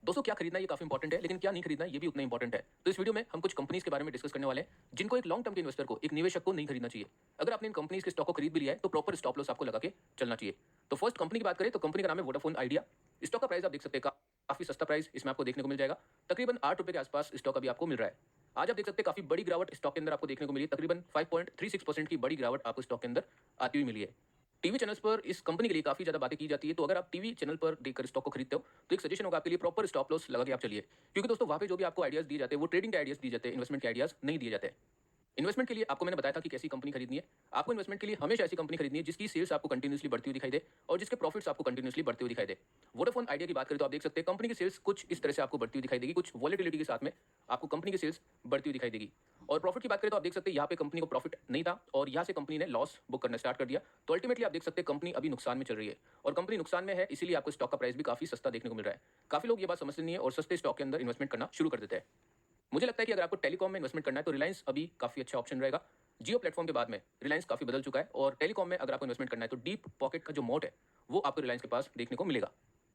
दोस्तों क्या खरीदना ये काफी इंपॉर्टेंट है, लेकिन क्या नहीं खरीदना ये भी उतना इंपॉर्टेंट है। तो इस वीडियो में हम कुछ कंपनीज के बारे में डिस्कस करने वाले हैं जिनको एक लॉन्ग टर्म के इन्वेस्टर को, एक निवेशक को नहीं खरीदना चाहिए। अगर आपने इन कंपनीज के स्टॉक को खरीद भी लिया है तो प्रॉपर स्टॉप लॉस आपको लगा के चलना चाहिए। तो फर्स्ट कंपनी की बात करें तो कंपनी का नाम है वोडाफोन आइडिया। स्टॉक का प्राइस आप देख सकते हैं काफी सस्ता प्राइस इसमें आपको देखने को मिल जाएगा। तकरीबन 8 रुपए के आसपास स्टॉक अभी आपको मिल रहा है। आज आप देख सकते हैं काफी बड़ी गिरावट स्टॉक के अंदर आपको देखने को मिली है। तकरीबन 5.36% की बड़ी गिरावट आपको स्टॉक के अंदर आती हुई मिली है। टीवी चैनल्स पर इस कंपनी के लिए काफी ज्यादा बातें की जाती है। तो अगर आप टीवी चैनल पर देखकर स्टॉक को खरीदते हो तो एक सजेशन होगा आपके लिए, प्रॉपर स्टॉप लॉस लगा के आप चलिए। क्योंकि दोस्तों वहां पे जो भी आपको आइडियाज दिए जाते हैं वो ट्रेडिंग के आइडियाज दिए जाते हैं, इन्वेस्टमेंट के आइडियाज नहीं दिए जाते हैं। इन्वेस्टमेंट के लिए आपको मैंने बताया था कि कैसी कंपनी खरीदनी है। आपको इन्वेस्टमेंट के लिए हमेशा ऐसी कंपनी खरीदनी है जिसकी सेल्स आपको कंटिन्यूअसली बढ़ती हुई दिखाई दे और जिसके प्रॉफिट्स आपको कंटिन्यूअसली बढ़ते हुए दिखाई दे। वोडाफोन आइडिया की बात करें तो आप देख सकते हैं कंपनी की सेल्स कुछ इस तरह से आपको बढ़ती हुई दिखाई देगी, कुछ वॉलेटिलिटी के साथ में आपको कंपनी की सेल्स बढ़ती हुई दिखाई देगी। और प्रॉफिट की बात करें तो आप देख सकते हैं यहाँ पे कंपनी को प्रॉफिट नहीं था और यहाँ से कंपनी ने लॉस बुक करना स्टार्ट कर दिया। तो अल्टीमेटली आप देख सकते हैं कंपनी अभी नुकसान में चल रही है और कंपनी नुकसान में है, इसीलिए आपको स्टॉक का प्राइस भी काफी सस्ता देखने को मिल रहा है। काफी लोग ये बात समझते नहीं है और सस्ते स्टॉक के अंदर इन्वेस्टमेंट करना शुरू कर देते हैं। मुझे लगता है कि अगर आपको टेलीकॉम में इन्वेस्टमेंट करना है तो रिलायंस अभी काफी अच्छा ऑप्शन रहेगा। जियो प्लेटफॉर्म के बाद में रिलायंस काफी बदल चुका है और टेलीकॉम में अगर आपको इन्वेस्टमेंट करना है तो डीप पॉकेट का जो मोड है वो आपको रिलायंस के पास देखने को मिलेगा।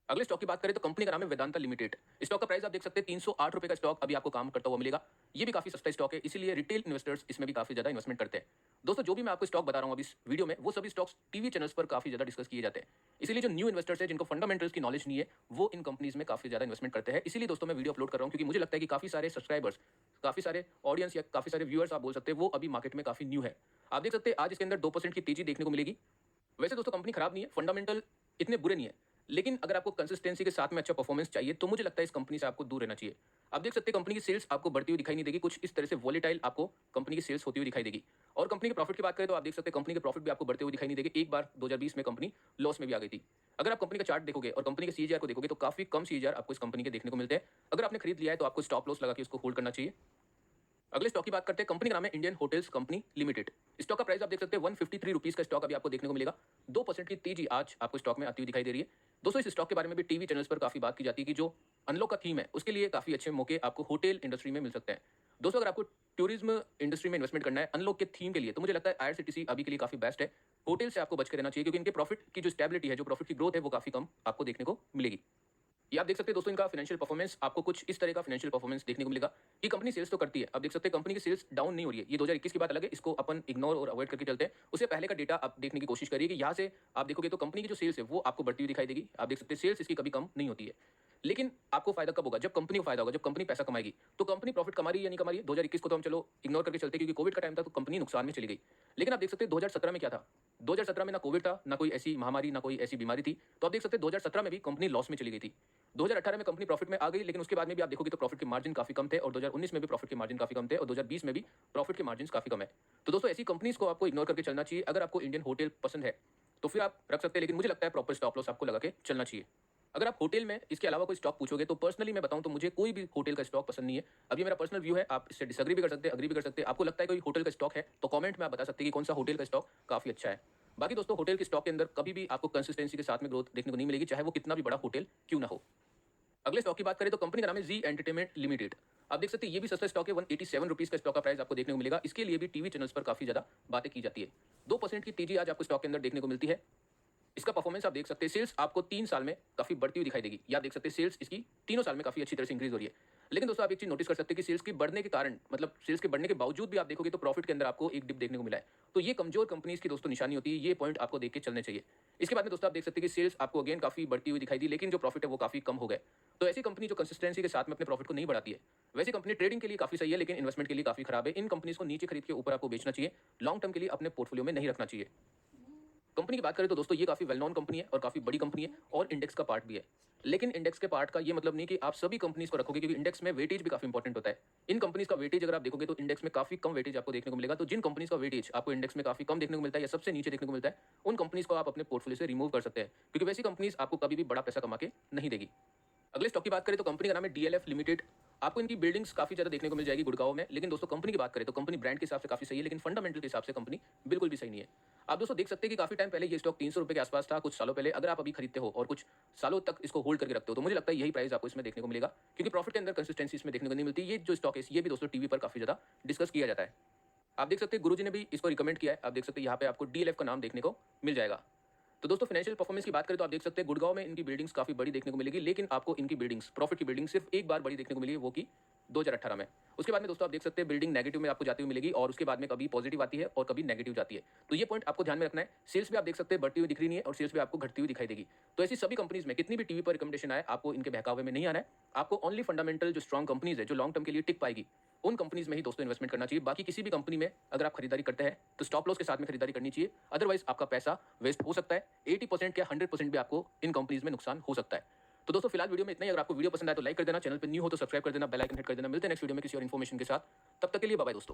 अगले स्टॉक की बात करें तो कंपनी का नाम है वेदांता लिमिटेड। स्टॉक का प्राइस आप देख सकते हैं 308 रुपए का स्टॉक अभी आपको काम करता हुआ मिलेगा। ये भी काफी सस्ता स्टॉक है, इसीलिए रिटेल इन्वेस्टर्स इसमें भी काफी ज्यादा इन्वेस्टमेंट करते हैं। दोस्तों जो भी मैं आपको स्टॉक बता रहा हूं अभी इस वीडियो में वो सभी स्टॉक्स टीवी चैनल्स पर काफी ज्यादा डिस्कस किए जाते हैं। इसलिए जो न्यू इन्वेस्टर्स है जिनको फंडामेंटल्स की नॉलेज नहीं है वो इन कंपनीज में काफी ज्यादा इन्वेस्टमेंट करते हैं। इसीलिए दोस्तों मैं वीडियो अपलोड कर रहा हूं क्योंकि मुझे लगता है कि काफी सारे सब्सक्राइबर्स, काफी सारे ऑडियंस या काफी सारे व्यूअर्स आप बोल सकते हैं वो अभी मार्केट में काफी न्यू है। आप देख सकते हैं आज इसके अंदर 2% की तेजी देखने को मिलेगी। वैसे दोस्तों कंपनी खराब नहीं है, फंडामेंटल इतने बुरे नहीं है, लेकिन अगर आपको कंसिस्टेंसी के साथ में अच्छा परफॉर्मेंस चाहिए तो मुझे लगता है इस कंपनी से आपको दूर रहना चाहिए। आप देख सकते हैं कंपनी की सेल्स आपको बढ़ती हुई दिखाई नहीं देगी, कुछ इस तरह से वॉलेटाइल आपको कंपनी की सेल्स होती हुई दिखाई देगी। और कंपनी के प्रॉफिट की बात करें तो आप देख सकते हैं कंपनी के प्रॉफिट भी आपको बढ़ते हुए दिखाई नहीं देगी। एक बार 2020 में कंपनी लॉस में भी आ गई थी। अगर आप कंपनी का चार्ट देखोगे और कंपनी के सीजीआर को देखोगे तो काफी कम सीजीआर आपको इस कंपनी के देखने को मिलते हैं। अगर आपने खरीद लिया है तो आपको स्टॉप लॉस लगा के उसको होल्ड करना चाहिए। अगले स्टॉक की बात करते हैं, कंपनी का नाम है Indian hotels company limited. Stock का प्राइस आप देख सकते हैं 153 रुपीज का स्टॉक अभी आपको देखने को मिलेगा। 2% की तेजी आज आपको स्टॉक में आती हुई दिखाई दे रही है। दोस्तों इस स्टॉक के बारे में भी टीवी चैनल्स पर काफी बात की जाती है कि जो अनलॉक का थीम है उसके लिए काफी अच्छे मौके आपको होटल इंडस्ट्री में मिल सकते हैं। दोस्तों अगर आपको टूरिज्म इंडस्ट्री में इन्वेस्टमेंट करना है अनलॉक के थीम के लिए तो मुझे लगता है आईआरसीटीसी अभी के लिए काफी बेस्ट है। होटल से आपको बच के रहना चाहिए क्योंकि इनके प्रॉफिट की जो स्टेबिलिटी है, जो प्रॉफिट की ग्रोथ है वो काफी कम आपको देखने को मिलेगी। ये आप देख सकते हैं दोस्तों इनका फाइनेंशियल परफॉर्मेंस, आपको कुछ इस तरह का फाइनेंशियल परफॉर्मेंस देखने को मिलेगा कि कंपनी सेल्स तो करती है। आप देख सकते हैं कंपनी की सेल्स डाउन नहीं हो रही है। ये 2021 की बात अलग है, इसको अपन इग्नोर और अवॉइड करके चलते हैं। उससे पहले का डेटा आप देखने की कोशिश करिए कि यहाँ से आप देखोगे तो कंपनी की जो सेल्स है वो आपको बढ़ती हुई दिखाई देगी। आप देख सकते हैं सेल्स इसकी कभी कम नहीं होती है। लेकिन आपको फायदा कब होगा? जब कंपनी को फायदा होगा, जब कंपनी पैसा कमाएगी। तो कंपनी प्रॉफिट कमा रही है या नहीं कमा रही है? 2021 को तो हम चलो इग्नोर करके चलते क्योंकि कोविड का टाइम था तो कंपनी नुकसान में चली गई। लेकिन आप देख सकते हैं 2017 में क्या था? 2017 में ना कोविड था, ना कोई ऐसी महामारी, ना कोई ऐसी बीमारी थी। तो आप देख सकते हैं 2017 में भी कंपनी लॉस में चली गई थी। 2018 में कंपनी प्रॉफिट में आ गई, लेकिन उसके बाद में भी आप देखोगे तो प्रॉफिट के मार्जिन काफी कम थे और 2019 में भी प्रॉफिट के मार्जिन काफी कम थे और 2020 में भी प्रॉफिट के मार्जिन काफी कम है। तो दोस्तों ऐसी कंपनीज को आपको इग्नोर करके चलना चाहिए। अगर आपको इंडियन होटल पसंद है तो फिर आप रख सकते हैं, लेकिन मुझे लगता है प्रॉपर स्टॉप लॉस आपको लगा के चलना चाहिए। अगर आप होटल में इसके अलावा कोई स्टॉक पूछोगे तो पर्सनली मैं बताऊं तो मुझे कोई भी होटल का स्टॉक पसंद नहीं है। अब ये मेरा पर्सनल व्यू है, आप इससे डिसएग्री भी कर सकते हैं, अग्री भी कर सकते हैं। आपको लगता है कोई होटल का स्टॉक है तो कमेंट में आप बता सकते हैं कि कौन सा होटल का स्टॉक काफी अच्छा है। बाकी दोस्तों होटल के स्टॉक के अंदर कभी भी आपको कंसिस्टेंसी के साथ में ग्रोथ देखने को नहीं मिलेगी, चाहे वो कितना भी बड़ा होटल क्यों ना हो। अगले स्टॉक की बात करें तो कंपनी का नाम है जी एंटरटेनमेंट लिमिटेड। आप देख सकते हैं ये भी सस्ता स्टॉक है, 187 रुपीज का स्टॉक का प्राइस आपको देखने को मिलेगा। इसके लिए भी टीवी चैनल्स पर काफी ज्यादा बातें की जाती है। 2% की तेजी आज आपको स्टॉक के अंदर देखने को मिलती है। इसका परफॉर्मेंस आप देख सकते हैं, सेल्स आपको 3 साल में काफी बढ़ती हुई दिखाई देगी। या आप देख सकते हैं सेल्स इसकी तीनों साल में काफी अच्छी तरह से इंक्रीज हो रही है। लेकिन दोस्तों आप एक चीज नोटिस कर सकते हैं कि सेल्स के बढ़ने के कारण, मतलब सेल्स के बढ़ने के बावजूद भी आप देखोगे तो प्रॉफिट के अंदर आपको एक डिप देखने को मिला है। तो ये कमजोर कंपनीज की दोस्तों निशानी होती है। ये पॉइंट आपको देख के चलने चाहिए। इसके बाद में दोस्तों आप देख सकते हैं कि सेल्स आपको अगेन काफी बढ़ती हुई दिखाई दी, लेकिन जो प्रॉफिट है वो काफी कम हो गए। तो ऐसी कंपनी जो कंसिस्टेंसी के साथ में अपने प्रॉफिट को नहीं बढ़ाती है, वैसी कंपनी ट्रेडिंग के लिए काफी सही है लेकिन इन्वेस्टमेंट के लिए काफी खराब है। इन कंपनीज को नीचे खरीद के ऊपर आपको बेचना चाहिए, लॉन्ग टर्म के लिए अपने पोर्टफोलियो में नहीं रखना चाहिए। कंपनी की बात करें तो दोस्तों ये काफी वेल नोन कंपनी है और काफी बड़ी कंपनी है और इंडेक्स का पार्ट भी है। लेकिन इंडेक्स के पार्ट का ये मतलब नहीं कि आप सभी कंपनीज को रखोगे, क्योंकि इंडेक्स में वेटेज भी काफी इंपॉर्टेंट होता है। इन कंपनीज का वेटेज अगर आप देखोगे तो इंडेक्स में काफी कम वेटेज आपको देखने को मिलेगा। तो जिन कंपनीज का वेटेज आपको इंडेक्स में काफी कम देखने को मिलता है या सबसे नीचे देखने को मिलता है, उन कंपनीज को आप अपने पोर्टफोलियो से रिमूव कर सकते हैं, क्योंकि वैसी कंपनीज आपको कभी भी बड़ा पैसा कमा के नहीं देगी। अगले स्टॉक की बात करें तो कंपनी का नाम है डीएलएफ लिमिटेड। आपको इनकी बिल्डिंग्स काफी ज्यादा देखने को मिल जाएगी गुड़गांव में। लेकिन दोस्तों कंपनी की बात करें तो कंपनी ब्रांड के हिसाब से काफी सही है, लेकिन फंडामेंटल के हिसाब से कंपनी बिल्कुल भी सही नहीं है। आप दोस्तों देख सकते हैं कि काफी टाइम पहले ये स्टॉक 300 रुपए के आसपास था कुछ सालों पहले। अगर आप अभी खरीदते हो और कुछ सालों तक इसको होल्ड करके रखते हो तो मुझे लगता है यही प्राइस आपको इसमें देखने को मिलेगा, क्योंकि प्रॉफिट के अंदर कंसिस्टेंसी इसमें देखने को नहीं मिलती। ये जो स्टॉक है ये भी दोस्तों टीवी पर काफी ज्यादा डिस्कस किया जाता है। आप देख सकते हैं गुरुजी ने भी इसको रिकमेंड किया है। आप देख सकते हैं यहाँ पे आपको डीएलएफ का नाम देखने को मिल जाएगा। तो दोस्तों फाइनेंशियल परफॉर्मेंस की बात करें तो आप देख सकते हैं गुड़गांव में इनकी बिल्डिंग्स काफी बड़ी देखने को मिलेगी, लेकिन आपको इनकी बिल्डिंग्स प्रॉफिट की बिल्डिंग सिर्फ एक बार बड़ी देखने को मिली है, वो की 2018 में। उसके बाद में दोस्तों आप देख सकते हैं बिल्डिंग नेगेटिव में आपको जाती हुई मिलेगी और उसके बाद में कभी पॉजिटिव आती है और कभी नेगेटिव जाती है। तो ये पॉइंट आपको ध्यान में रखना है। सेल्स भी आप देख सकते हैं बढ़ती हुई दिख रही नहीं है और सेल्स भी आपको घटती हुई दिखाई देगी। तो ऐसी सभी कंपनीज में कितनी भी टीवी पर रिकमेंडेशन आए, आपको इनके बहकावे में नहीं आना है। आपको ओनली फंडामेंटल जो स्ट्रॉन्ग कंपनीज है, जो लॉन्ग टर्म के लिए टिक पाएगी, उन कंपनीज में ही दोस्तों इन्वेस्टमेंट करना चाहिए। बाकी किसी भी कंपनी में अगर आप खरीदारी करते हैं तो स्टॉप लॉस के साथ में खरीदारी करनी चाहिए, अदरवाइज आपका पैसा वेस्ट हो सकता है। 80% या 100% भी आपको इन कंपनीज में नुकसान हो सकता है। तो दोस्तों फिलहाल वीडियो में इतना ही। अगर आपको वीडियो पसंद आए तो लाइक कर देना, चैनल पर न्यू हो तो सब्सक्राइब कर देना, बेल आइकन हिट कर देना। मिलते हैं नेक्स्ट वीडियो में किसी और इन्फॉर्मेशन के साथ। तब तक के लिए बाय बाय दोस्तों।